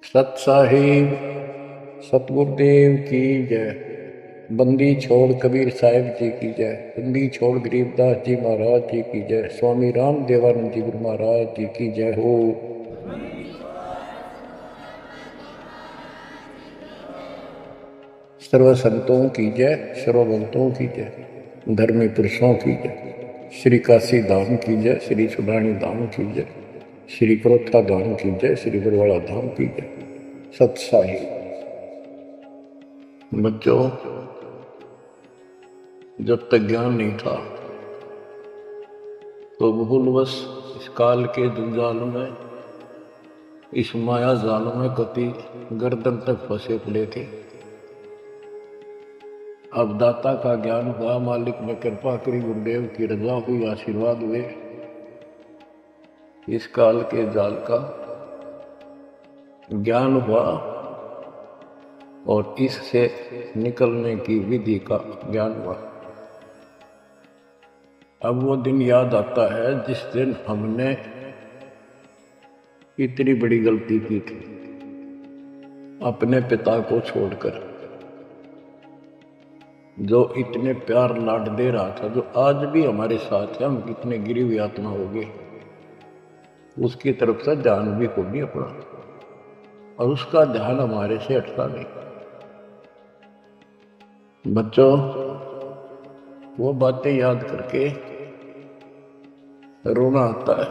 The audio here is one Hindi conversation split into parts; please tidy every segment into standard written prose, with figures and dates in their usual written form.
सत साहिब सतगुरुदेव की जय। बंदी छोड़ कबीर साहिब जी की जय। बंदी छोड़ गरीबदास जी महाराज जी की जय। स्वामी राम देवानंद जी गुरु महाराज जी की जय हो। सर्व संतों की जय, सर्व भक्तों की जय, धर्मी पुरुषों की जय। श्री काशी धाम की जय, श्री सुडानी धाम की जय, श्री क्रोथा धाम की जय, श्री बरवाड़ा धाम की जय। सत साहिब बच्चों, जब तक ज्ञान नहीं था तो भूलवश इस काल के जंजाल में, इस माया जाल में कति गर्दन तक फंसे पड़े थे। अब दाता का ज्ञान हुआ, मालिक ने कृपा करी, गुरुदेव की रजा हुई, आशीर्वाद हुए, इस काल के जाल का ज्ञान हुआ और इससे निकलने की विधि का ज्ञान हुआ। अब वो दिन याद आता है जिस दिन हमने इतनी बड़ी गलती की थी, अपने पिता को छोड़कर, जो इतने प्यार लाड दे रहा था, जो आज भी हमारे साथ है। हम कितने गिरी हुई आत्मा हो गए, उसकी तरफ से ध्यान भी को नहीं अपना, और उसका ध्यान हमारे से हटता नहीं। बच्चों, वो बातें याद करके रोना आता है,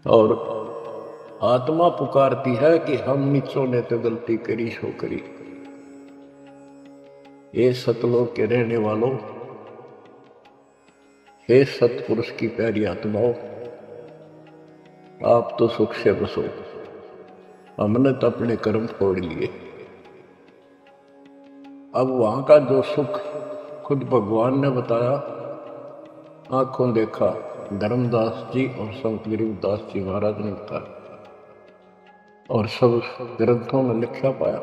और आत्मा पुकारती है कि हम नीचों ने तो गलती करी सो करी। ये सतलोक के रहने वालों, हे सतपुरुष की प्यारी आत्माओं, आप तो सुख से बसो, हमने तो अपने कर्म छोड़ लिए। अब वहां का जो सुख खुद भगवान ने बताया, आंखों देखा, धर्मदास जी और संत गरीबदास जी महाराज ने बताया, और सब ग्रंथों में लिखा पाया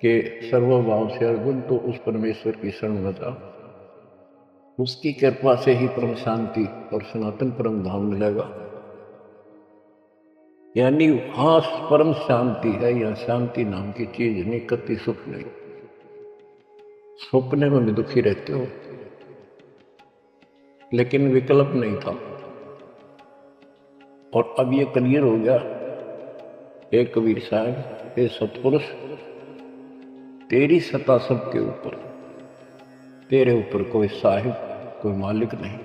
कि सर्वभाव से अर्जुन तो उस परमेश्वर की शरण में जा, उसकी कृपा से ही परम शांति और सनातन परम धाम मिलेगा। यानी हाँ, परम शांति है, या शांति नाम की चीज नहीं, कति सुख नहीं। सपने में भी दुखी रहते हो, लेकिन विकल्प नहीं था। और अब ये क्लियर हो गया, हे कबीर साहब, हे सतपुरुष, तेरी सत्ता सबके ऊपर, तेरे ऊपर कोई साहिब, कोई मालिक नहीं।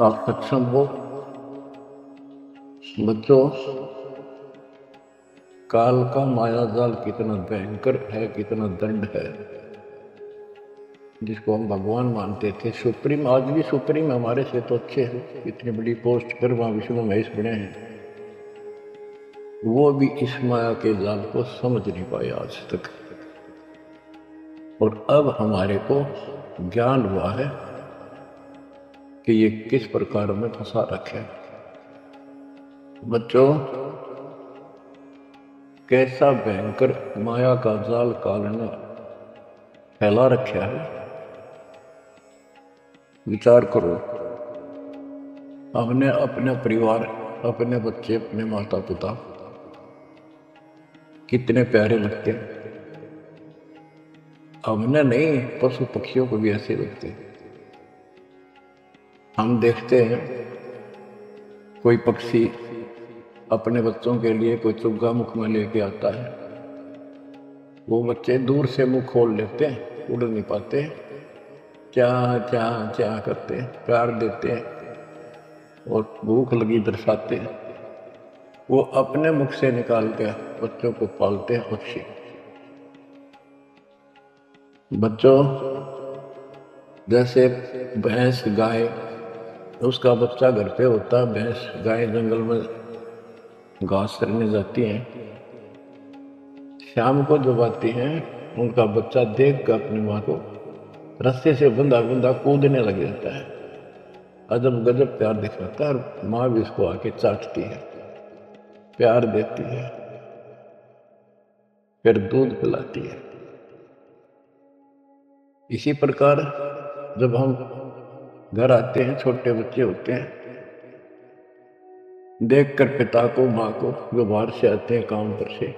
आप सक्षम हो। बच्चों, काल का माया जाल कितना भयंकर है, कितना दंड है, जिसको हम भगवान मानते थे, सुप्रीम, आज भी सुप्रीम हमारे से तो अच्छे हैं, इतनी बड़ी पोस्ट पर वहां विष्णु महेश बने हैं, वो भी इस माया के जाल को समझ नहीं पाए आज तक। और अब हमारे को ज्ञान हुआ है कि ये किस प्रकार में फंसा रखे। बच्चों, कैसा भयंकर माया का जाल काल ने फैला रखा है, विचार करो। हमने अपने परिवार, अपने बच्चे, अपने माता पिता कितने प्यारे लगते हैं। हमने नहीं, पशु पक्षियों को भी ऐसे लगते हैं। हम देखते हैं कोई पक्षी अपने बच्चों के लिए कोई चुग्गा मुख में लेके आता है, वो बच्चे दूर से मुंह खोल लेते हैं, उड़ नहीं पाते, क्या क्या क्या करते हैं, प्यार देते हैं और भूख लगी दर्शाते हैं। वो अपने मुख से निकाल के बच्चों को पालते हैं पक्षी। बच्चों, जैसे भैंस गाय, उसका बच्चा घर पे होता है, भैंस गाय जंगल में घास चरने जाती हैं, शाम को जब आती हैं, उनका बच्चा देख कर अपनी माँ को रस्से से बंधा बंधा कूदने लग जाता है। अजब गजब प्यार दिखाता है, और माँ भी उसको आके चाटती है, प्यार देती है, फिर दूध पिलाती है। इसी प्रकार जब हम घर आते हैं, छोटे बच्चे होते हैं, देखकर पिता को माँ को जो बाहर से आते हैं काम पर से,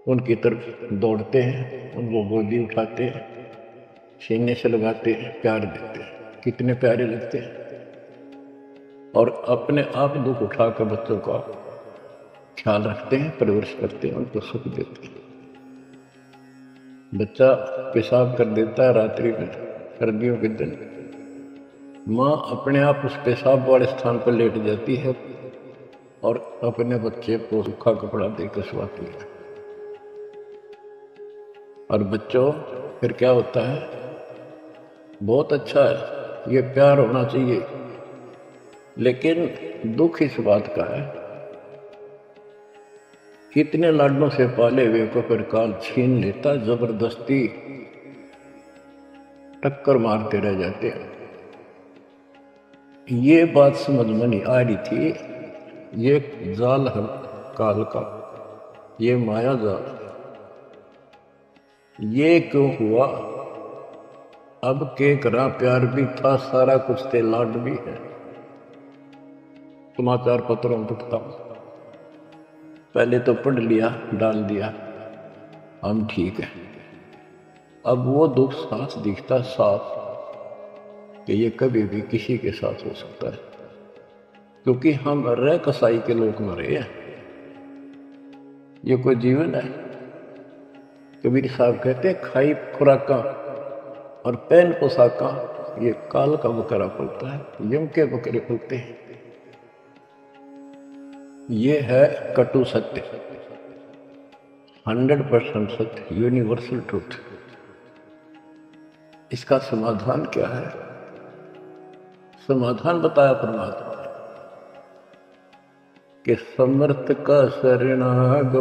उनकी तरफ दौड़ते हैं, उनको गोदी उठाते हैं, सीने से लगाते हैं, प्यार देते हैं, कितने प्यारे लगते हैं। और अपने आप दुख उठाकर बच्चों का ख्याल रखते हैं, परवरिश करते हैं, उनको सुख देते हैं। बच्चा पेशाब कर देता है रात्रि में, सर्दियों के दिन, माँ अपने आप उस पेशाब वाले स्थान पर लेट जाती है और अपने बच्चे को सूखा कपड़ा देकर सुलाती है। और बच्चों फिर क्या होता है, बहुत अच्छा है, ये प्यार होना चाहिए। लेकिन दुख इस बात का है, कितने लाडों से पाले हुए को फिर काल छीन लेता, जबरदस्ती टक्कर मारते रह जाते हैं। ये बात समझ में नहीं आ रही थी, ये जाल है काल का, ये माया जाल, ये क्यों हुआ। अब के करा, प्यार भी था, सारा कुछ थे, लाड भी है। समाचार पत्रों में पढ़ता हूं, पहले तो पढ़ लिया, डाल दिया, हम ठीक है। अब वो दुख साथ दिखता साफ कि ये कभी भी किसी के साथ हो सकता है, क्योंकि हम रह कसाई के लोग मरे हैं। ये कोई जीवन है? कबीर साहब कहते हैं, खाई खुराका और पहन पोशाका, ये काल का बकरा पलता है, यम के बकरे पलते हैं। ये है कटु सत्य, 100% सत्य, यूनिवर्सल ट्रूथ। इसका समाधान क्या है? समाधान बताया परमात्मा कि समर्थ का शरणाग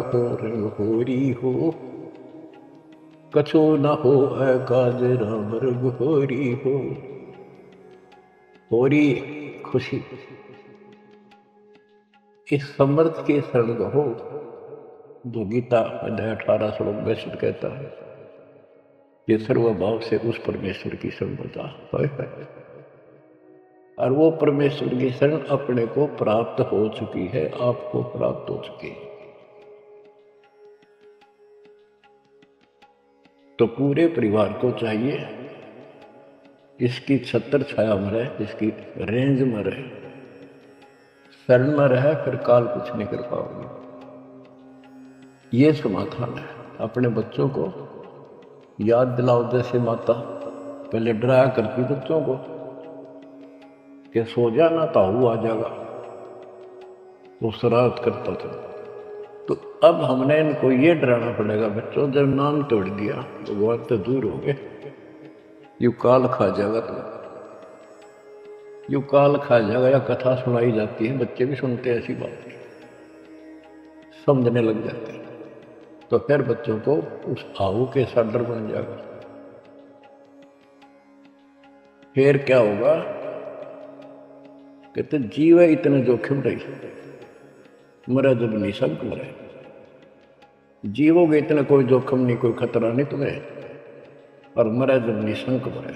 होरी हो, कछो न हो है काज रामर्ग होरी हो। होरी खुशी, इस समर्थ की शरण हो, जो गीता अध्याय 18 श्लोक 62 कहता है, ये सर्वभाव से उस परमेश्वर की शरण बता है। और वो परमेश्वर की शरण अपने को प्राप्त हो चुकी है, आपको प्राप्त हो चुकी है। तो पूरे परिवार को चाहिए इसकी छत्र छाया में रहे, इसकी रेंज में रहे, शरण में रहे, फिर काल कुछ नहीं कर पाओगे। ये समाधान है। अपने बच्चों को याद दिलाओ, जैसे माता पहले डराया करती बच्चों को कि सो जाना, ताऊ आ जाएगा, वो शरारत करता था। तो अब हमने इनको ये डराना पड़ेगा, बच्चों जब नाम तोड़ दिया भगवान तो दूर हो गए, यू काल खा जाएगा, तो यू काल खा जाएगा। या कथा सुनाई जाती है, बच्चे भी सुनते हैं, ऐसी बात समझने लग जाते हैं। तो फिर बच्चों को उस आऊ के साथ डर बन जाएगा। फिर क्या होगा, कहते जीव है इतने जोखिम रही, मरा जब निशंक मरे। जीवोगे इतना कोई जोखिम नहीं, कोई खतरा नहीं तुम्हें, और मरा जब निशंक मरे।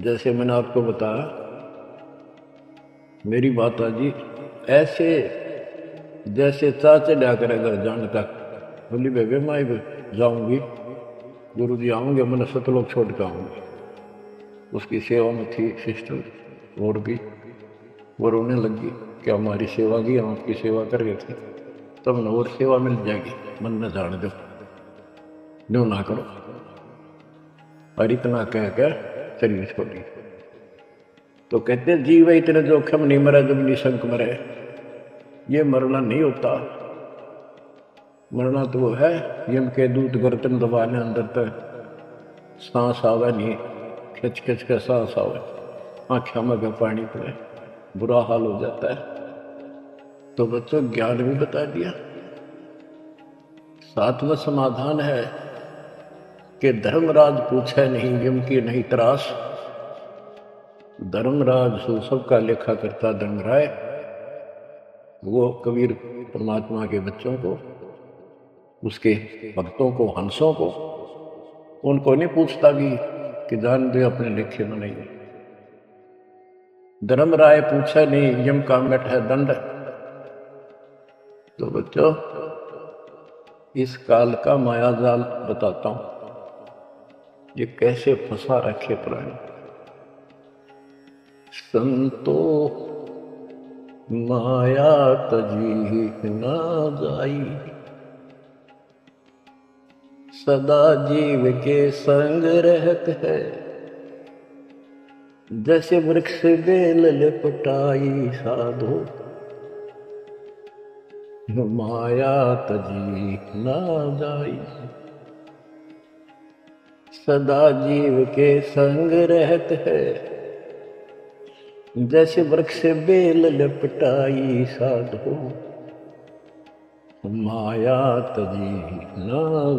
जैसे मैंने आपको बताया, मेरी माता जी ऐसे जैसे चाचे डा करेगा जान तक, बोली बेबे मैं जाऊंगी, गुरु जी आऊंगे, मैंने सतलोक छोड़ के आऊंगी। उसकी सेवा में थी सिस्टर, और भी वो रोने लगी कि हमारी सेवा की, हम आपकी सेवा कर रहे थे, तब न और सेवा मिल जाएगी, मन में जान दो, न्यू ना करो। और इतना कह कर शरीर छोड़ी। तो कहते जीव इतने जोखिम नहीं, मरा जब निशंक मरे। ये मरना नहीं होता, मरना तो वो है यम के दूत गर्दन दबाने, अंदर तक सांस आवे नहीं, खिंच खिंच के सांस आवे, आँखों में पानी पड़े, बुरा हाल हो जाता है। तो बच्चों ज्ञान भी बता दिया। साथ में समाधान है कि धर्मराज पूछे नहीं यम की नहीं त्रास। धर्मराज सो सबका लेखा करता धर्मराय, वो कबीर परमात्मा के बच्चों को, उसके भक्तों को, हंसों को, उनको नहीं पूछता भी कि जान दे अपने लेखे में नहीं है। धर्मराय पूछा नहीं, यम का मिट है दंड। तो बच्चों, इस काल का मायाजाल बताता हूं, ये कैसे फंसा रखे प्राणी। संतो माया तजी न जाई, सदा जीव के संग रहत है, जैसे वृक्ष बेल लिपटाई साधो, माया तजी न जाई। सदा जीव के संग रहत है, जैसे वृक्ष बेल लिपटाई साधो, माया तजी न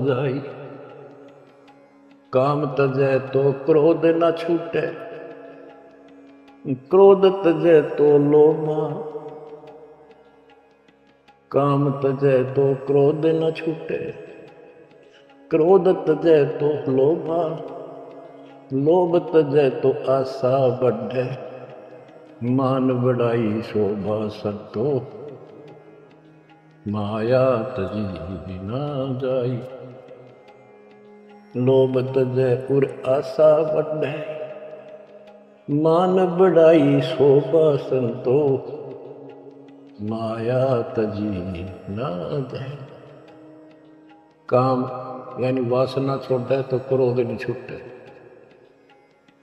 जाई। काम तजै तो क्रोध न छूटे, क्रोध तजै तो लोमा। काम तजै तो क्रोध न छूटे, क्रोध तजै तो लोभा। लोभ तजै तो आशा बढ़े, मान बढ़ाई शोभा संतो, माया तजी न जाई। लोभ तजै उर आशा बढ़े, मान बढ़ाई शोभा संतो, माया तजी न जाई। काम यानी वासना छोड़े तो क्रोध नहीं छूटे,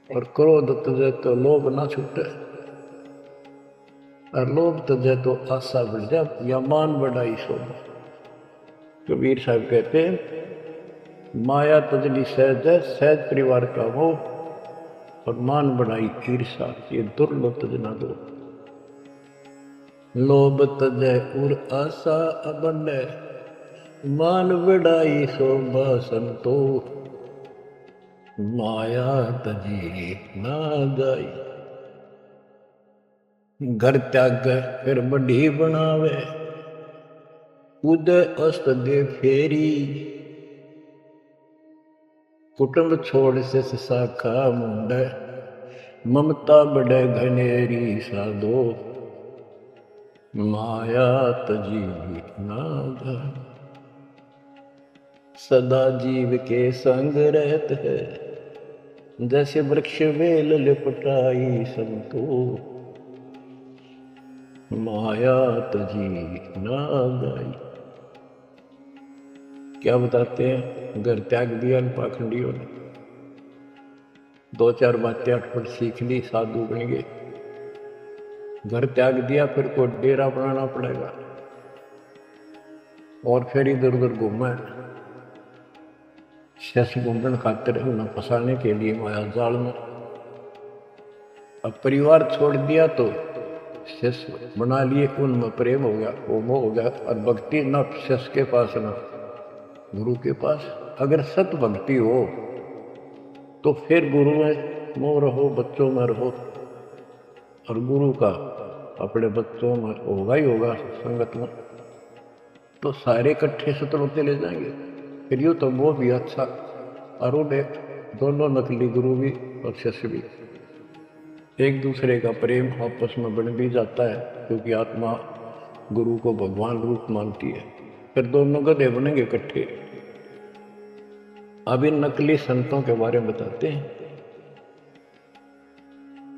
और क्रोध तजै तो लोभ ना छूटे, और लोभ तजै तो आशा बढ़ जाए या मान बढ़ाई शोभा। कबीर साहब कहते हैं, माया तजनी सहज है, सहज परिवार का हो, और मान बढ़ाई ईर्षा, ये दुर्लभ तजना दो। लोभ तजै उर आशा अबंडे, मान बढ़ाई शोभा संतो, माया तजी न जाई। घर त्याग फिर बढ़ी बनावे, उदय अस्त दे फेरी। कुटुंब छोड़ से शाखा मुंडे, ममता बढ़े घनेरी साधो, माया तजी न जाई। सदा जीव के संग रहत है, जैसे वृक्ष बेल लिपटाई संतो, माया तजी न जाई। क्या बताते हैं, घर त्याग दिया पाखंडियों ने, दो चार बातें अटपट सीख ली, साधु बन गए। घर त्याग दिया, फिर को डेरा बनाना पड़ेगा, और फिर इधर उधर घूमा, शेष घूमन खातिर उन्हें फंसाने के लिए माया जाल में। अब परिवार छोड़ दिया तो शेष बना लिए, उनमें प्रेम हो गया, वो मोह हो गया, और भक्ति न शेष के पास न गुरु के पास। अगर सत भक्ति हो तो फिर गुरु में मोह रहो, बच्चों में रहो, और गुरु का अपने बच्चों में होगा ही होगा संगत में, तो सारे इकट्ठे सतलों ले जाएंगे। फिर यूँ तो वो भी अच्छा, और वो दोनों नकली गुरु भी और शिष्य भी, एक दूसरे का प्रेम आपस में बन भी जाता है, क्योंकि आत्मा गुरु को भगवान रूप मानती है। फिर दोनों गधे बनेंगे इकट्ठे। अब इन नकली संतों के बारे में बताते हैं।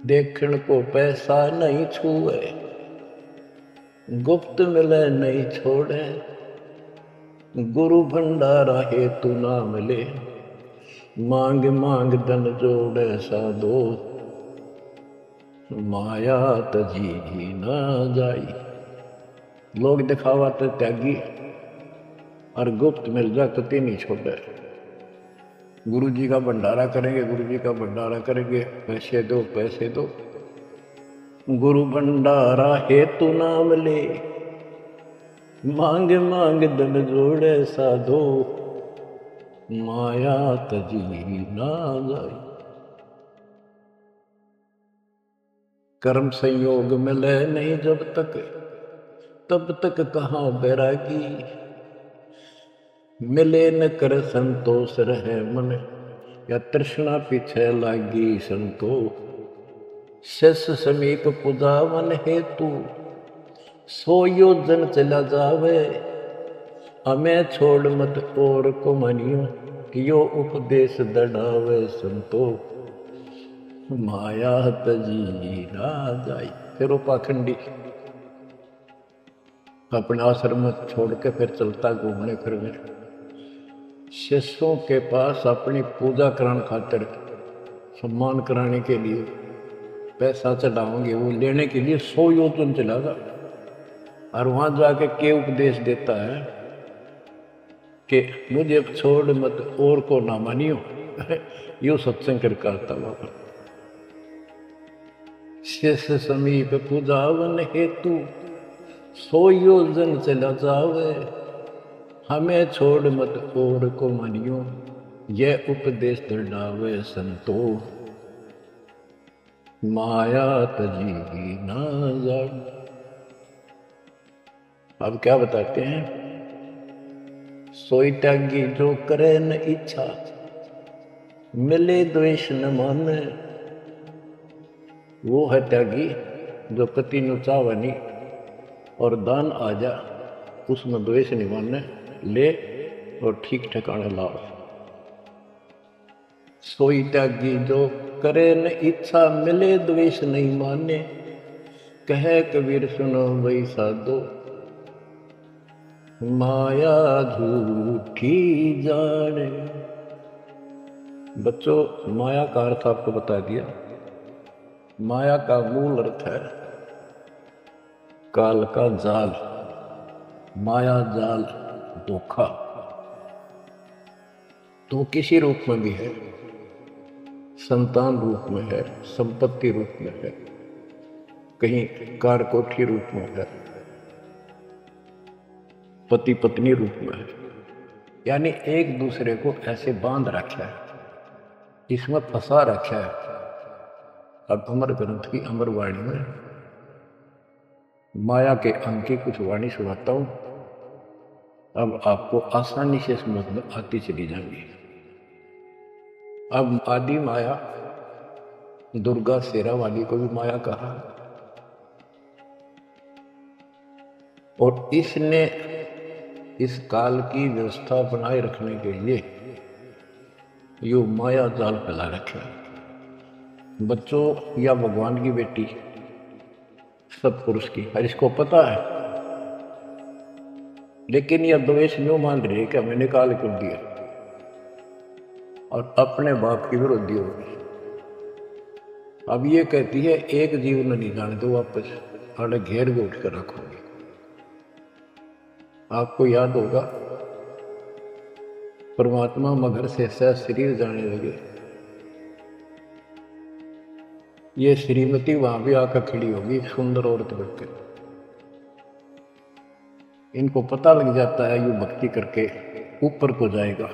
देखण को पैसा नहीं छुए, गुप्त मिले नहीं छोड़े, गुरु भंडारा हेतु ना मिले, मांग मांग धन जोड़े साधो, माया तजी न जाई। लोग दिखावा तो त्यागी, और गुप्त मिल जाए तो तीन ही छोड़े। गुरु जी का भंडारा करेंगे, गुरु जी का भंडारा करेंगे, पैसे दो पैसे दो, गुरु भंडारा हेतु ना मिले, मांग मांग धन जोड़े साधो, माया तजी ना जाई। कर्म संयोग मिले नहीं जब तक, तब तक कहाँ बैरागी, मिले न कर संतोष रहे मन, या तृष्णा पीछे लागी संतो, शिष्य समीप पुजावन हेतु 100 योजन चला जावे, हमें छोड़ मत और को मनियो, यो उपदेश दड़ावे संतो, माया तजी ना जाई। फिर वो पाखंडी अपने आश्रम छोड़ के फिर चलता घूमने फिरने, शिष्यों के पास अपनी पूजा कराने खातिर, सम्मान कराने के लिए पैसा चढ़ाओगे, वो लेने के लिए 100 योजन चलागा। और वहां जाके के उपदेश देता है कि मुझे छोड़ मत और को ना मानियो। यो सत्संग कर करता बाबा। शिष्य समीप पूजावन हेतु 100 योजन चला जावे, हमें छोड़ मत और को मानियो, यह उपदेश दृढ़ावे संतो, माया तजी ना जाए। अब क्या बताते हैं? सोई त्यागी जो करे न इच्छा, मिले द्वेष न माने। वो है त्यागी जो पति नु चावनी और दान आ जा, उसमें द्वेष नहीं माने, ले और ठीक ठिकाने लाओ। सोई त्यागी जो करे न इच्छा, मिले द्वेष नहीं माने, कहे कबीर सुनो वही साधो, माया झूठी जाने। बच्चों, माया का अर्थ आपको बता दिया। माया का मूल अर्थ है काल का जाल, माया जाल, धोखा। तो किसी रूप में भी है, संतान रूप में है, संपत्ति रूप में है, कहीं कार कोठी रूप में है, पति पत्नी रूप में है। यानी एक दूसरे को ऐसे बांध रखा है, इसमें फंसा रखा है। अब अमर ग्रंथ की अमर वाणी में माया के अंग की कुछ वाणी सुनाता हूं। अब आपको आसानी से समझ में आती चली जाएंगी। अब आदि माया, दुर्गा शेरा वाली को भी माया कहा, और इसने इस काल की व्यवस्था बनाए रखने के लिए यो माया जाल फैला रखा है। बच्चों, या भगवान की बेटी सतपुरुष की, और इसको पता है, लेकिन यह द्वेष न्यू मान रही है कि हमें निकाल क्यों दिया, और अपने बाप की विरोधी होगी। अब ये कहती है एक जीव नहीं जाने दो, वापस अरे घेर के उठ कर रखोगे। आपको याद होगा परमात्मा मगर से सह शरीर जाने लगे, ये श्रीमती वहां भी आकर खड़ी होगी, सुंदर औरत बनकर। इनको पता लग जाता है ये भक्ति करके ऊपर को जाएगा।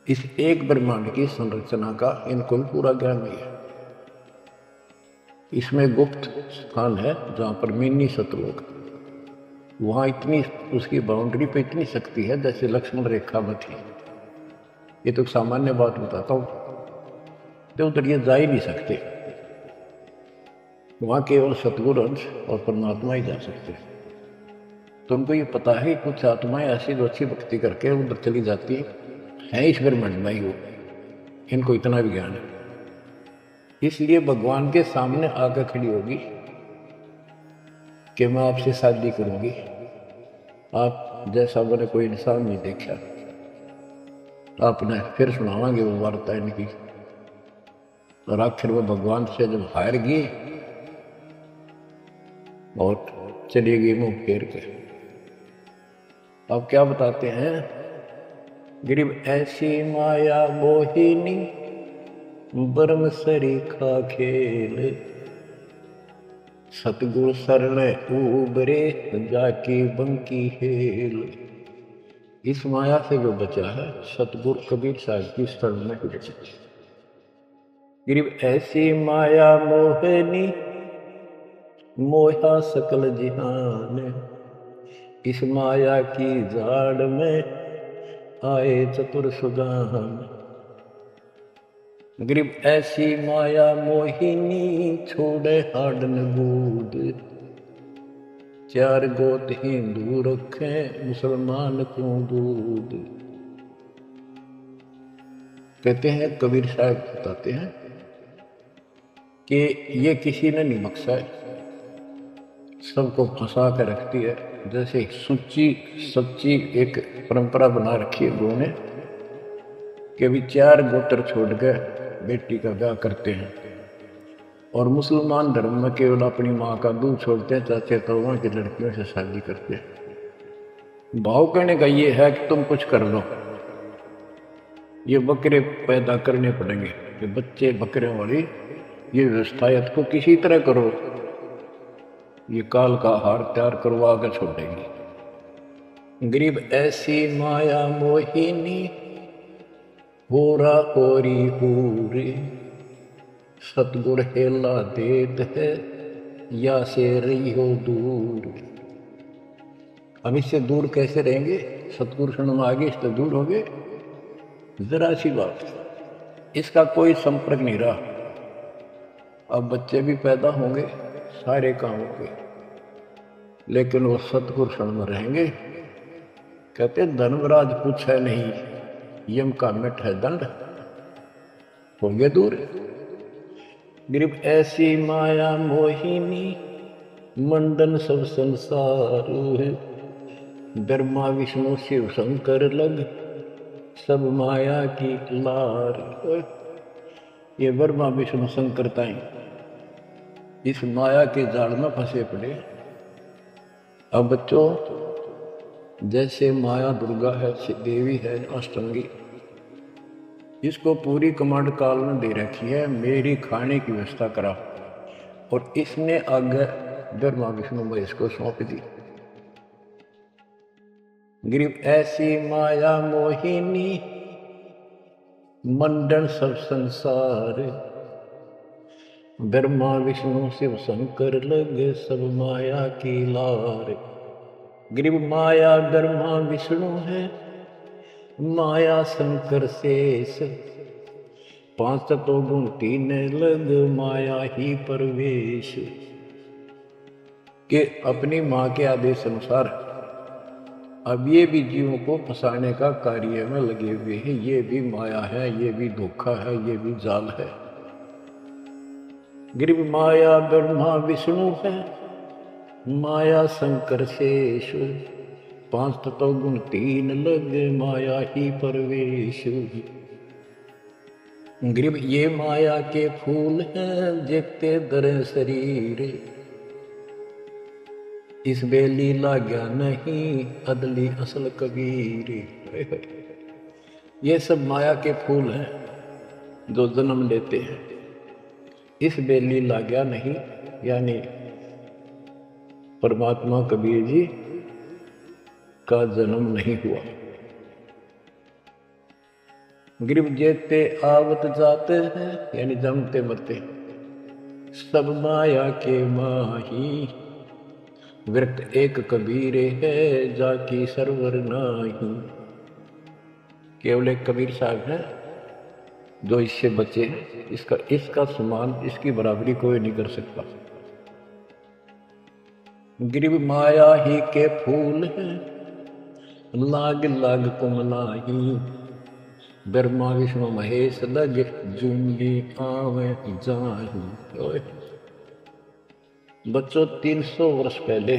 इस एक ब्रह्मांड की संरचना का इनको भी पूरा ज्ञान नहीं है। इसमें गुप्त स्थान है जहां पर मिनी सतलोक, वहां इतनी उसकी बाउंड्री पे इतनी शक्ति है जैसे लक्ष्मण रेखा में थी। ये तो सामान्य बात बताता हूं, तो उधर ये जा ही नहीं सकते। वहां केवल सतगुरु अंश और परमात्मा ही जा सकते। तो उनको ये पता है कुछ आत्माएं ऐसी जो अच्छी भक्ति करके उधर चली जाती है इस ब्रह्मांड में ही हो, इनको इतना भी ज्ञान है। इसलिए भगवान के सामने आकर खड़ी होगी कि मैं आपसे शादी करूंगी, आप जैसा मैंने कोई इंसान नहीं देखा। आपने फिर सुनावांगे वो वार्ता इनकी। और आखिर में भगवान से जब हार गई और चली गई मुंह फेर के। अब क्या बताते हैं? गरीब ऐसी माया मोहिनी, ब्रह्म सरीखा खेल, सतगुरु शरण उबरे जाकी बंकी हेल। इस माया से जो बचा है सतगुरु कबीर साहब की शरण में बचा। गरीब ऐसी माया मोहिनी, मोहा सकल जिहान, इस माया की जाड़ में आए चतुर सुजान। गरीब ऐसी माया मोहिनी छोड़े हाडन बूद, चार गोत हिंदू रखे मुसलमान को दूध। कहते हैं, कबीर साहब बताते हैं कि ये किसी ने नहीं बख्शा है, सबको फंसा कर रखती है। जैसे सच्ची सच्ची एक परंपरा बना रखी है लोगों ने कि भी चार गोत्र छोड़ के बेटी का ब्याह करते हैं, और मुसलमान धर्म में केवल अपनी माँ का दूध छोड़ते हैं, चाचे ताऊओं की लड़कियों से शादी करते हैं। भाव कहने का ये है कि तुम कुछ कर लो, ये बकरे पैदा करने पड़ेंगे, ये बच्चे बकरे वाली ये व्यवस्था को किसी तरह करो, ये काल का हार तैयार करवा कर छोड़ेंगे। गरीब ऐसी माया मोहिनी होरा होरी पूरी, सतगुर हेला देत है या से रही हो दूर। हम इससे दूर कैसे रहेंगे? सतगुरु शरण में आगे इससे दूर हो गए? जरा सी बात, इसका कोई संपर्क नहीं रहा। अब बच्चे भी पैदा होंगे, सारे काम होंगे, लेकिन वो सतगुरु शरण में रहेंगे। कहते धर्मराज पूछे नहीं, यम का मिट है दंड, होंगे दूर। गरीब ऐसी माया मोहिनी मंडन सब संसार, ब्रह्मा विष्णु शिव शंकर लग सब माया की लार। ये ब्रह्मा विष्णु शंकर ताई इस माया के जाल में फंसे पड़े। अब बच्चों, जैसे माया दुर्गा है, देवी है, अष्टंगी, इसको पूरी कमांड काल ने दे रखी है, मेरी खाने की व्यवस्था करा, और इसने आगे ब्रह्मा विष्णु महेश को सौंप दी। गरीब ऐसी माया मोहिनी मंडन सब संसार, ब्रह्मा विष्णु शिव शंकर लगे सब माया की लार। गरीब माया ब्रह्मा विष्णु है, माया शंकर शेष, पांच तत्व गुण तीन लग माया ही परवेश। के अपनी माँ के आदेश अनुसार अब ये भी जीवों को फंसाने का कार्य में लगे हुए हैं। ये भी माया है, ये भी धोखा है, ये भी जाल है। गरीब माया ब्रह्मा विष्णु है, माया शंकर शेष, पांच तत्व गुण तीन लग माया ही परवेश। गरीब ये माया के फूल हैं, देखते दर शरीर, इस बेली लाग्या नहीं अदली असल कबीर। ये सब माया के फूल हैं जो जन्म लेते हैं, इस बेली लाग्या नहीं, यानी परमात्मा कबीर जी का जन्म नहीं हुआ। गरीब जेते आवत जाते हैं, यानी जमते मरते, सब माया के माही, विरक्त एक कबीर है जाकी सरवर नाही। केवल एक कबीर साहब है जो इससे बचे हैं, इसका समान, इसकी बराबरी कोई नहीं कर सकता। गरीब माया ही के फूल हैं, लाग लाग कुमलाई, ब्रह्मा विष्णु महेश लग जूंगी आवे जाही। बच्चों, 300 वर्ष पहले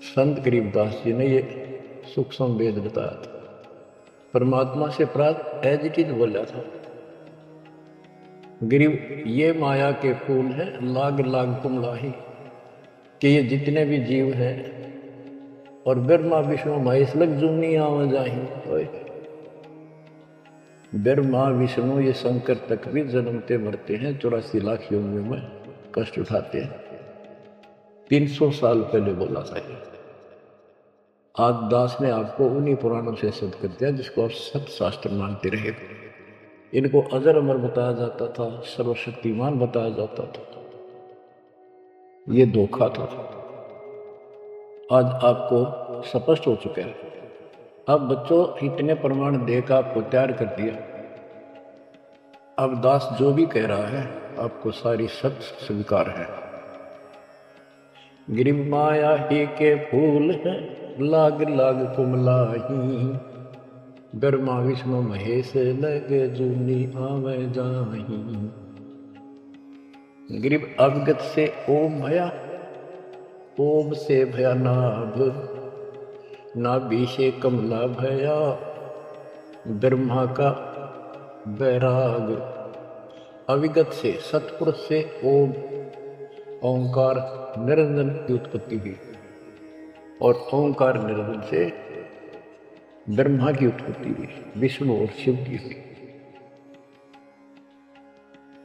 संत गरीबदास जी ने ये सूक्ष्म वेद बताया था, परमात्मा से प्राप्त एज इट इज बोला था। गरीब ये माया के फूल हैं, लाग लाग कुमलाही, कि ये जितने भी जीव हैं, और ब्रह्मा विष्णु महेश लग जूनी आवा जाही। ब्रह्मा विष्णु ये शंकर तक भी जन्मते मरते हैं, 84 लाख योनियों में कष्ट उठाते हैं। 300 साल पहले बोला था ये। आज दास ने आपको उन्हीं पुराणों से सिद्ध कर दिया जिसको आप सत्य शास्त्र मानते रहे। इनको अजर अमर बताया जाता था, सर्वशक्तिमान बताया जाता था, ये धोखा था। आज आपको स्पष्ट हो चुका है। अब बच्चों, इतने प्रमाण देकर आपको तैयार कर दिया, अब दास जो भी कह रहा है आपको सारी सत्य स्वीकार है। गिरिव माया ही के फूल है, लाग लाग कुमलाही, ब्रह्मा विष्णु महेश लगे जूनी आवे जाही। गिरिव अवगत से ओम भया, ओम से भया नाभ, नाभि से कमला भया, ब्रह्मा का बैराग। अविगत से सतपुरुष से ओम ओंकार निरंजन की उत्पत्ति हुई, और ओंकार निरंजन से ब्रह्मा की उत्पत्ति हुई, विष्णु और शिव की हुई।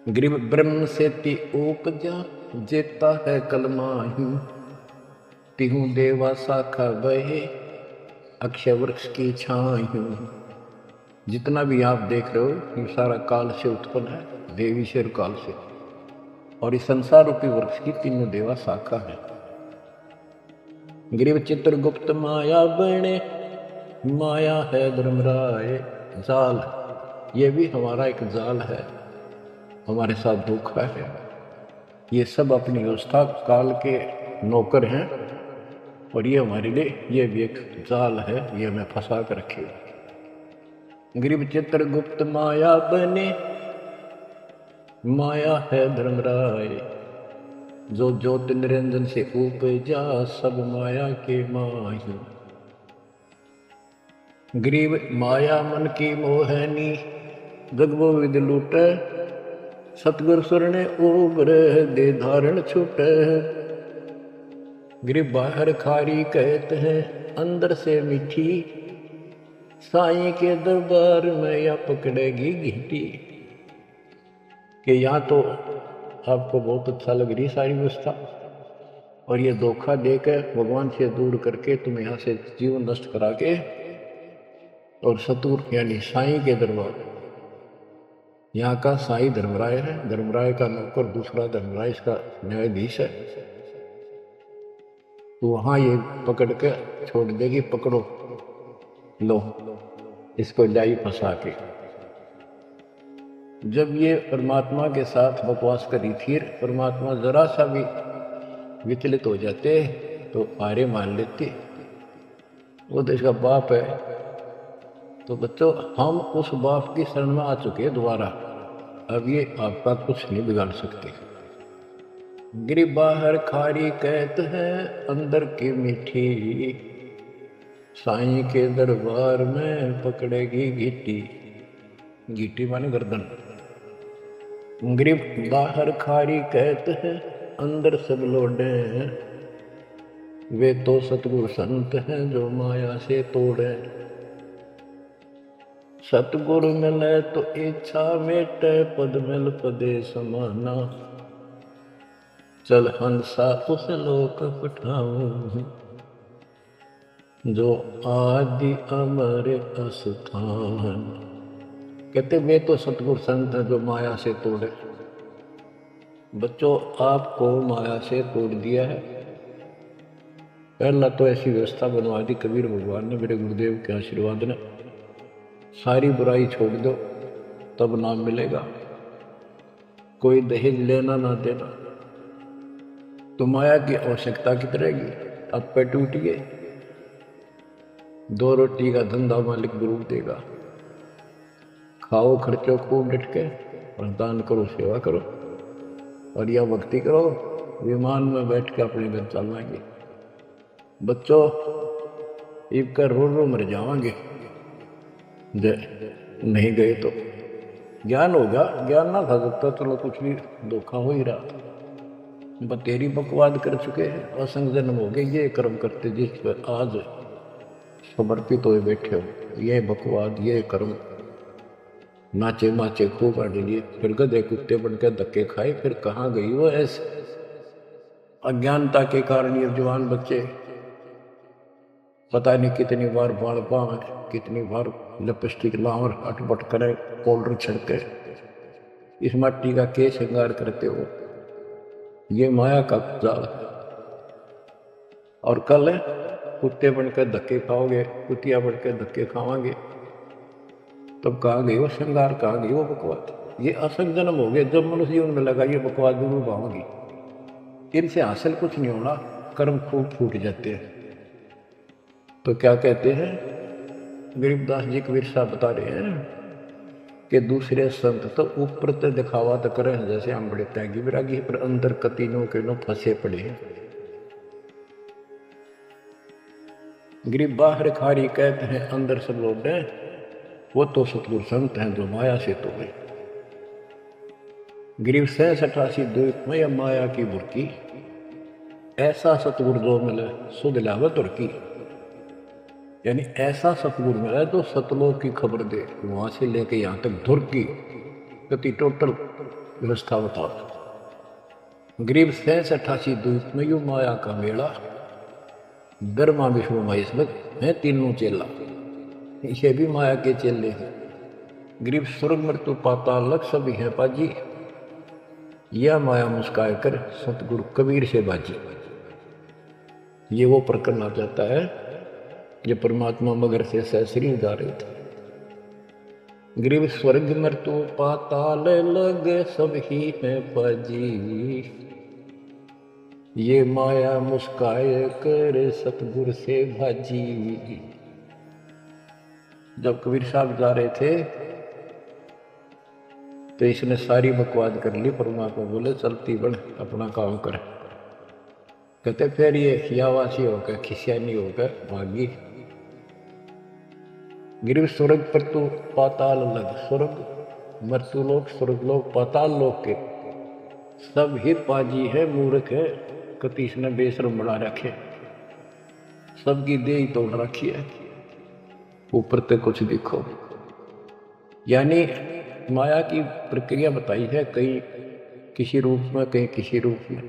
गिरिव ब्रह्म से ति उपजा, जेता है कलमाही, तिहु देवा शाखा बहे, अक्षय वृक्ष की छाही। जितना भी आप देख रहे हो ये सारा काल से उत्पन्न है, देवी से और काल से, और इस संसार रूपी वृक्ष की तीनों देवा शाखा है। गिरिव चित्रगुप्त माया बने, माया है धर्मराय जाल, ये भी हमारा एक जाल है, हमारे साथ धोखा है। ये सब अपनी व्यवस्था काल के नौकर हैं, और ये हमारे लिए ये भी एक जाल है, ये हमें फंसा कर रखे। गिरिव चित्रगुप्त माया बने, माया है धर्मराय, जो ज्योति निरंजन से उपजा, सब माया के माही। गिरिव माया मन की मोहनी, जगबो विद लूटे, सतगुर सुर ने उबर दे धारण छूटे। गिरिव बाहर खारी कहते हैं, अंदर से मीठी, साईं के दरबार में या पकड़ेगी घीटी। कि यहाँ तो आपको बहुत अच्छा लग रही सारी व्यवस्था, और ये धोखा देकर भगवान से दूर करके तुम यहाँ से जीवन नष्ट करा के, और सतगुर यानी साईं के दरबार, यहाँ का साईं धर्मराय है, धर्मराय का नौकर दूसरा धर्मराय इसका न्यायाधीश है, तो वहां ये पकड़ के छोड़ देगी, पकड़ो लो इसको लाई फंसा के। जब ये परमात्मा के साथ बकवास करी थी, परमात्मा जरा सा भी विचलित हो जाते तो आरे मान लेते, वो तो इसका बाप है। तो बच्चों हम उस बाप की शरण में आ चुके हैं दोबारा, अब ये आपका कुछ नहीं बिगाड़ सकते। गिरिव बाहर खारी कहते हैं, अंदर की मीठी, साईं के दरबार में पकड़ेगी घीटी। घीटी माने गर्दन। गिरिव बाहर खारी कहते हैं, अंदर सब लोडे, वे तो सतगुरु संत हैं जो माया से तोड़े। सतगुरु मिले तो इच्छा मेटे, पद मिल पदे समाना, चल हंसा उस लोक पठाऊं, जो आदि अमर अस्थान। कहते वे तो सतगुरु संत हैं जो माया से तोड़े। बच्चों आपको माया से तोड़ दिया है। पहला तो ऐसी व्यवस्था बनवा दी कबीर भगवान ने, मेरे गुरुदेव के आशीर्वाद ने, सारी बुराई छोड़ दो तब नाम मिलेगा। कोई दहेज लेना ना देना, तो माया की आवश्यकता कितनी रहेगी। अब पे टूट गए, 2 रोटी का धंधा मालिक गुरु देगा, खाओ खर्चो खूब डट के, और दान करो सेवा करो, और यह भक्ति करो, विमान में बैठ के अपने घर चलवाएंगे। बच्चों इब कर रो रो मर जाओगे, नहीं गए तो ज्ञान होगा, ज्ञान ना था सकता, चलो कुछ भी धोखा हो ही रहा। बतेरी बकवाद कर चुके हैं, असंग जन्म हो गए, ये कर्म करते जिस पर आज समर्पित हुए बैठे हो, ये बकवाद ये कर्म, नाचे माचे खूब आड़ लिए, फिर गधे कुत्ते बनकर धक्के खाए, फिर कहाँ गई वो ऐसे। अज्ञानता के कारण ये जवान बच्चे पता नहीं कितनी बार बाल पावे, कितनी बार लिपस्टिक लावर अटपट करे, पाउडर छिड़के, इस मट्टी का के श्रृंगार करते हो। ये माया का जाल है। और कल कुत्ते बनकर धक्के खाओगे, कुतिया बनकर धक्के खाओगे, तब कहाँ गई वो श्रृंगार, कहाँ गई वो बकवास। ये असंग जन्म हो गए। जब मनुष्य जीवन में लगा ये बकवास जरूर भावोगी, इनसे हासिल कुछ नहीं होना, कर्म खूब फूट जाते हैं। तो क्या कहते हैं गरीबदास जी कबीर साहब बता रहे हैं कि दूसरे संत तो ऊपर तो दिखावा तो करें जैसे हम बड़े त्यागी विरागी, पर अंदर कतीनों के नो फंसे पड़े हैं। गरीब बाहर खारी कहते हैं, अंदर सब लोग हैं, वो तो सतगुरु संत हैं जो माया से तो गए। गरीब 87 द्वीप में माया की बुरकी, ऐसा सतगुरु जो मिले सुध लावे तुर्की। यानी ऐसा सतगुरु मिला जो सतलोक की खबर दे, वहां से लेके यहां तक धुर की गति टोटल व्यवस्था बताओ। गरीब 87 द्वीप में यू माया का मेला, ब्रह्मा विष्णु महेश है तीनों चेला, ये भी माया के चेले हैं। गरीब स्वर्ग मृत्यु पाताल लक सभी है पाजी, यह माया मुस्काए कर सतगुरु कबीर से बाजी। ये वो प्रकरण आ जाता है जो परमात्मा मगर से सहसरी जा रहे थे। गरीब स्वर्ग मृत्यु पाताल लग सब ही है पाजी, ये माया मुस्काए कर सतगुरु से भाजी। जब कबीर साहब जा रहे थे तो इसने सारी बकवाद कर ली। परमात्मा बोले चलती बन अपना काम कर। कहते फिर ये खियावासी होकर खिसियानी होकर भागी। गिरिव स्वर्ग पर तू पाताल लग, स्वर्ग मृत्युलोक स्वर्गलोक पाताल लोक के सब ही पाजी है मूर्ख है, कतीश ने बेशरम बना रखे, सबकी दे ही तोड़ रखी है, ऊपर तक कुछ दिखो। यानी माया की प्रक्रिया बताई है, कहीं किसी रूप में कहीं किसी रूप में।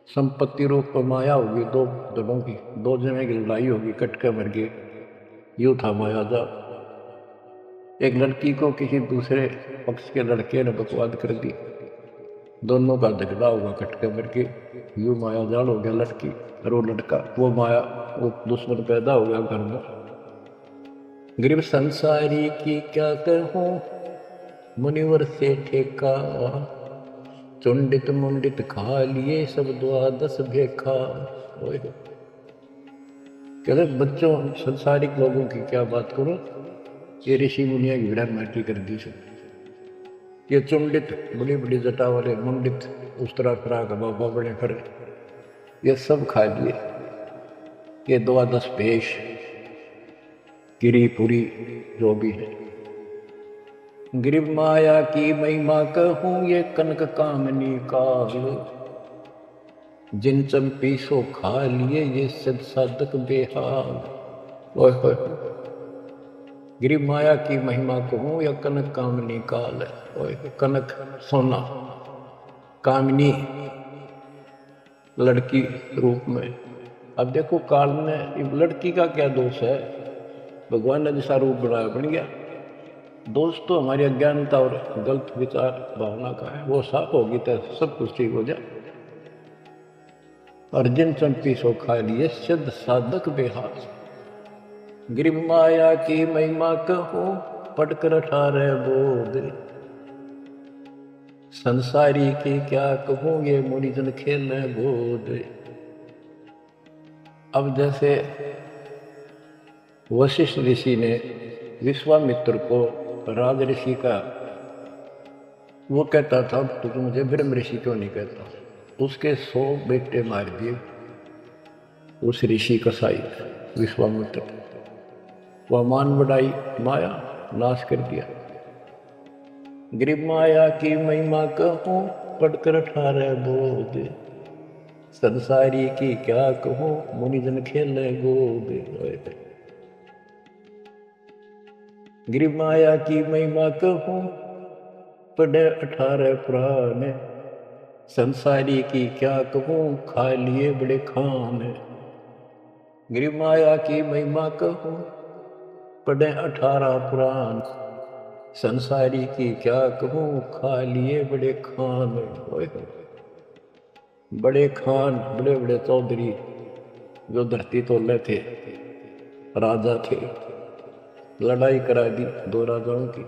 संपत्ति रूप में माया होगी, दो दलों की, दो जने की लड़ाई होगी, कट के मर गए, यूं था माया जा। एक लड़की को किसी दूसरे पक्ष के लड़के ने बकवाद कर दी, दोनों का झगड़ा होगा, कट के मर गए, यूं माया जाल हो गया लड़की और वो लड़का, वो माया वो दुश्मन पैदा हो गया घर में। गरीब संसारी की क्या कहूं मुनिवर से ठेका, चुंडित मुंडित खा लिए सब द्वादश भेखा। कहते बच्चों संसारिक लोगों की क्या बात करो, ये ऋषि मुनिया की विड़ा माटी कर दी सब। ये चुंडित बड़ी बड़ी जटा वाले मुंडित उस तरह तरह का बाबा बड़े खड़े, ये सब खा लिए। ये द्वादश भेष गिरी पुरी जो भी है। गिरिव माया की महिमा कहूं ये कनक कामनी काल, जिन चंपी सो खा लिए ये सिद्ध साधक बेहाल। गिरिव माया की महिमा कहूं या कनक कामनी काल है। कनक सोना, कामनी लड़की रूप में। अब देखो काल ने लड़की का क्या दोष है, भगवान ने जैसा रूप बनाया बन गया। दोष तो हमारी अज्ञानता और गलत विचार भावना का है, वो साफ होगी तो सब कुछ ठीक हो जाए। अर्जुन चंपी सो खा लिए सिद्ध साधक बेहाल। गिरिव माया की महिमा कहो पढ़कर 18 बोध, संसारी की क्या कहूं ये मुनिजन खेलने बोध। अब जैसे वशिष्ठ ऋषि ने विश्वामित्र को राज ऋषि का वो कहता था तो मुझे ब्रह्म ऋषि क्यों नहीं कहता, उसके 100 बेटे मार दिए उस ऋषि कसाई विश्वामित्र। वह मान बढ़ाई माया नाश कर दिया। गिरिव माया की महिमा कहूं पढ़कर 18 बोध, संसारी की क्या कहूं मुनिजन खेले गोद। गिरिव माया की महिमा कहूं पढ़े 18 पुराण, संसारी की क्या कहूं खा लिए बड़े खान। गिरिव माया की महिमा कहूं पढ़े 18 पुराण, संसारी की क्या कहूं खा लिए बड़े खान। बड़े खान बड़े बड़े चौधरी जो धरती तोले थे, राजा थे, लड़ाई करा दी 2 राजाओं की।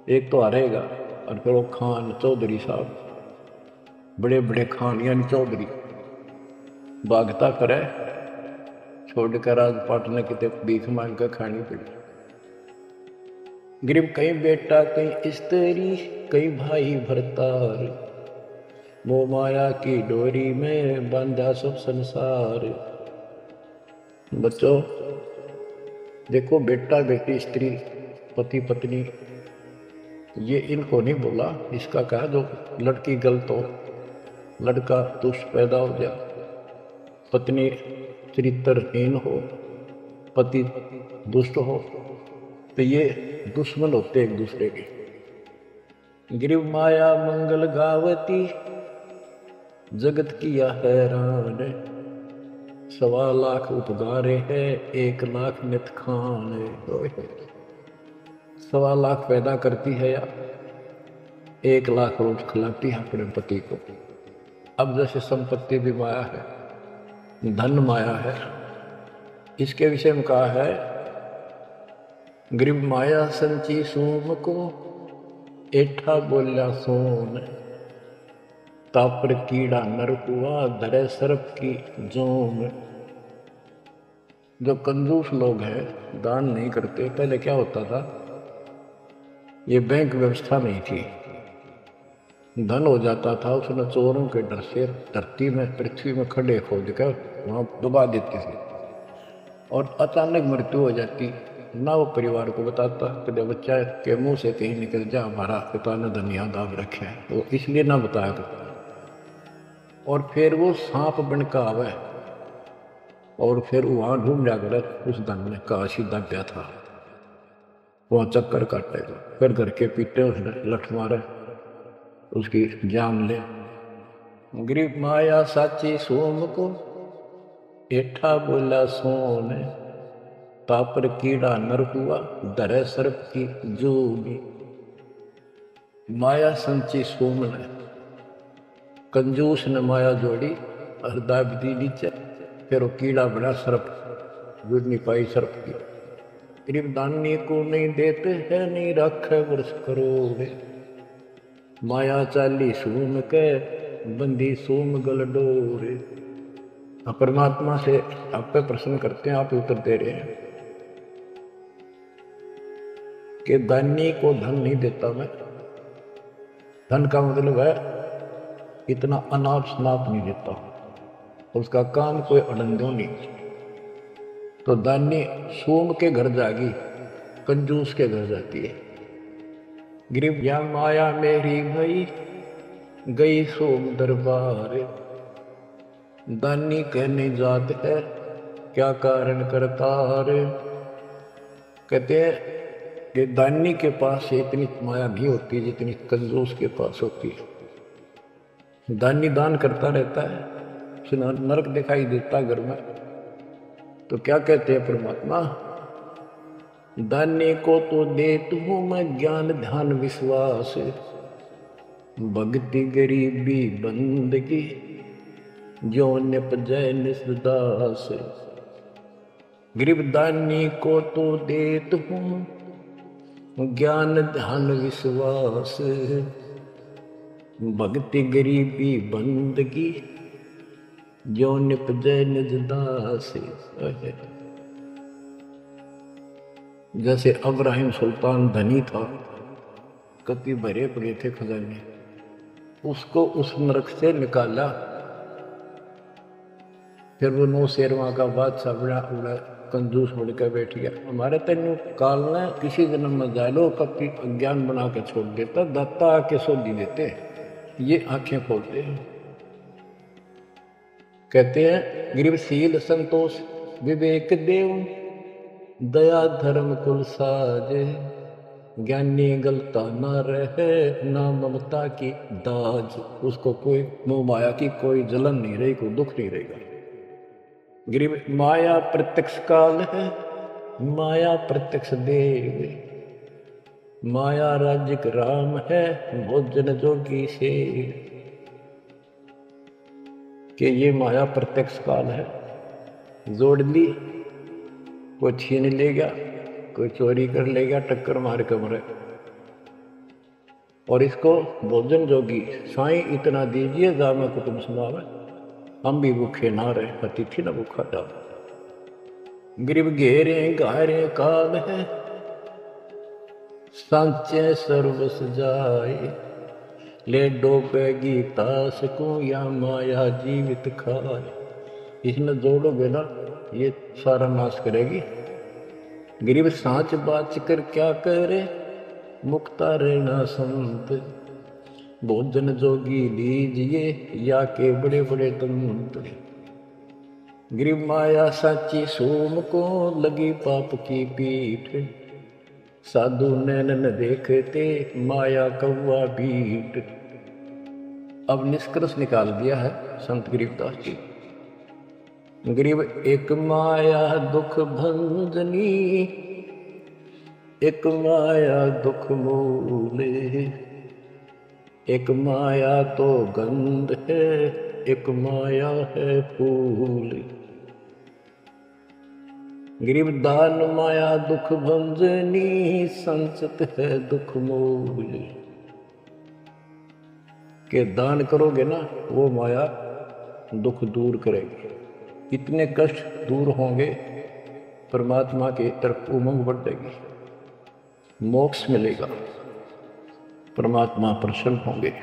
एक तो हारेगा, और फिर वो खान चौधरी साहब, बड़े बड़े खान यानी चौधरी, भागता करे छोड़कर राजपाट ने कितने भीख मांग कर खानी पड़ी। गरीब कहीं बेटा कहीं स्त्री, कहीं भाई भरतार, मोह माया की डोरी में बांधा सब संसार। बच्चों देखो, बेटा बेटी स्त्री पति पत्नी, ये इनको नहीं बोला। इसका कहा जो लड़की गलत हो, लड़का दुष्ट पैदा हो जाए, पत्नी चरित्रहीन हो, पति दुष्ट हो, तो ये दुश्मन होते एक दूसरे के। गिरिव माया मंगल गावती, जगत किया हैरान, 1.25 लाख उपगारे है, 1 लाख नित खान। 1.25 लाख पैदा करती है या 1 लाख रोज खिलाती है अपने पति को। अब जैसे संपत्ति भी माया है, धन माया है, इसके विषय में कहा है, गरीब माया संची सोम को, एठा बोल्या सोन, तापर कीड़ा नर हुआ, धरे सर्प की जोम। जो कंजूस लोग हैं, दान नहीं करते, पहले क्या होता था, ये बैंक व्यवस्था नहीं थी, धन हो जाता था उसने चोरों के डर से धरती में पृथ्वी में खड्डे खोद कर वहां दबा देते थे, और अचानक मृत्यु हो जाती, ना वो परिवार को बताता, कदे बच्चा के मुंह से कहीं निकल जा हमारा पिता ने धन याद दाब रखे है, तो इसलिए ना बताया करता। और फिर वो सांप बन का आवे और फिर वहां ढूंढ जाकर उस धन में काशी दब्या था, वहां चक्कर काटेगा, फिर घर के पीटे उसने लठ मारे, उसकी जान ले। गरीब माया साची सोम को, एठा बोला सोन, तापर कीड़ा नर हुआ, धरे सर्प की जोगी। माया संची सोम ने, कंजूस ने माया जोड़ी और दाब दी नीचे, फिर वो कीड़ा बना सर्प, जुड़ नहीं पाई सर्प की। गरीब दानी को नहीं देते है, नहीं रखे वर्ष करोड़, माया चाली सोम के, बंदी सोम गल डोरे। परमात्मा से आप पे प्रश्न करते हैं, आप उत्तर दे रहे हैं कि दानी को धन नहीं देता मैं। धन का मतलब है इतना अनाप शनाप नहीं देता, उसका काम कोई अड़ंदो नहीं। तो दानी सोम के घर जागी, कंजूस के घर जाती है। गरीब या माया मेरी भई, गई सोम दरबार, दानी कहने जात है, क्या कारण करता रे। कहते हैं कि दानी के पास इतनी माया नहीं होती जितनी कंजूस के पास होती है। दानी दान करता रहता है, उसे नरक दिखाई देता घर में, तो क्या कहते हैं परमात्मा, दानी को तो देता हूं मैं ज्ञान ध्यान विश्वास, भक्ति गरीबी बंदगी, जो निपजय निसदास। गरीब दानी को तो देता हूं ज्ञान ध्यान विश्वास, भक्ति गरीबी बंदगी, जो निपजय निजदास। जैसे अब्राहिम सुल्तान धनी था, कति भरे पड़े थे खजाने, उसको उस नरक से निकाला, फिर वो 9 शेरवा का बादशाह बड़ा उड़ा कंजूस बढ़कर बैठ गया। हमारे तेन काल ने किसी जन्म में जालो कपी अज्ञान बना के छोड़ देता, दाता आके सोधी देते, ये आंखें खोलते हैं। कहते हैं गरीबशील संतोष विवेक देव, दया धर्म कुल साजे, ज्ञानी गलता न रहे, ना ममता की दाज। उसको कोई मोह माया की कोई जलन नहीं रही, कोई दुख नहीं रहेगा। गरीब माया प्रत्यक्ष काल है, माया प्रत्यक्ष देव, माया राज्य राम है, भोजन जोगी से। कि ये माया प्रत्यक्ष काल है, जोड़ ली, कोई छीन ले गया, कोई चोरी कर ले गया, टक्कर मार के मरे। और इसको भोजन जोगी साईं इतना दीजिए जामे कुटुंब समावे, हम भी भूखे ना रहे अतिथि न भूखा जावे। गिरिब घेरे घारे काल है सांचे सर्वस जाए, ले डोबेगी तास को या माया जीवित खाए। इसमें जोड़ोगे ना ये सारा नाश करेगी। गिरिब सांच बाच कर क्या करे, मुक्ता रहना संत, भोजन जोगी लीजिए या के बड़े बड़े दंत। गिरिब माया साची सोम को लगी पाप की पीठ, साधु नैन न देखते माया कौवा बीट। अब निष्कर्ष निकाल दिया है संत गरीबदास जी। गरीब एक माया दुख भंजनी, एक माया दुख मूले, एक माया तो गंध है, एक माया है फूल। गरीब दान माया दुख भंजनी, संचित है दुख मूल। के दान करोगे ना वो माया दुख दूर करेगी, इतने कष्ट दूर होंगे, परमात्मा की तरफ उमंग बढ़ेगी, मोक्ष मिलेगा, परमात्मा प्रसन्न होंगे।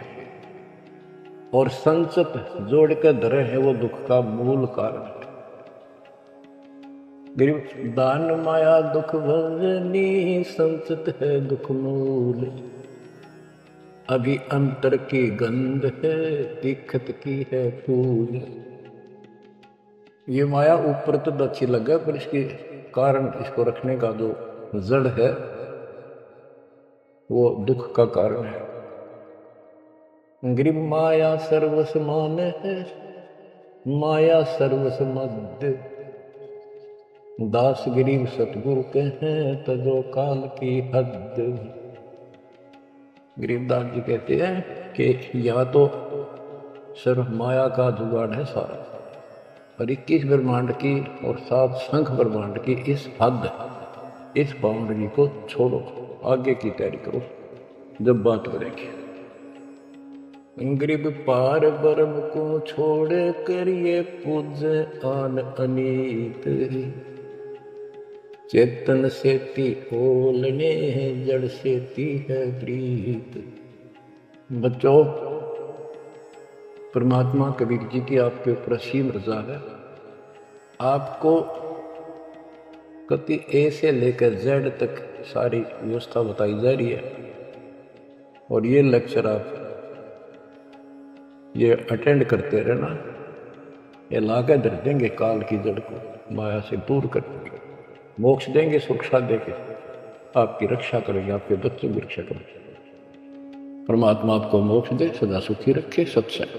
और संचित जोड़ कर धरे है वो दुख का मूल कारण है। गरीब दान माया दुख भंजनी, संचित है दुख मूल। अभी अंतर की गंध है, दिखत की है फूल। ये माया ऊपर तो अच्छी लगे, पर इसके कारण इसको रखने का जो जड़ है वो दुख का कारण है। गरीब माया सर्वसमान है, माया सर्वसमद। दास गरीब सतगुरु के हैं, तजो काल की हद। गरीबदास जी कहते हैं कि या तो सिर्फ माया का जुगाड़ है सारा, और 21 ब्रह्मांड की और 7 शंख ब्रह्मांड की इस हद, इस बाउंड्री को छोड़ो, आगे की तैयारी करो जब बात करेंगे। गरीब पार ब्रह्म को छोड़ करिए पूज आन अनीत, चेतन सेती ओलने जड़ सेती है प्रीत। बच्चों, परमात्मा कबीर जी की आपके ऊपर असीम रजा है। आपको कति ए से लेकर जेड तक सारी व्यवस्था बताई जा रही है, और ये लेक्चर आप ये अटेंड करते रहना, ये लाकर धर देंगे काल की जड़ को, माया से दूर कर देंगे, मोक्ष देंगे, सुरक्षा देंगे, आपकी रक्षा करेंगे, आपके बच्चों की रक्षा करेंगे। परमात्मा आपको मोक्ष दे, सदा सुखी रखे। सत्संग।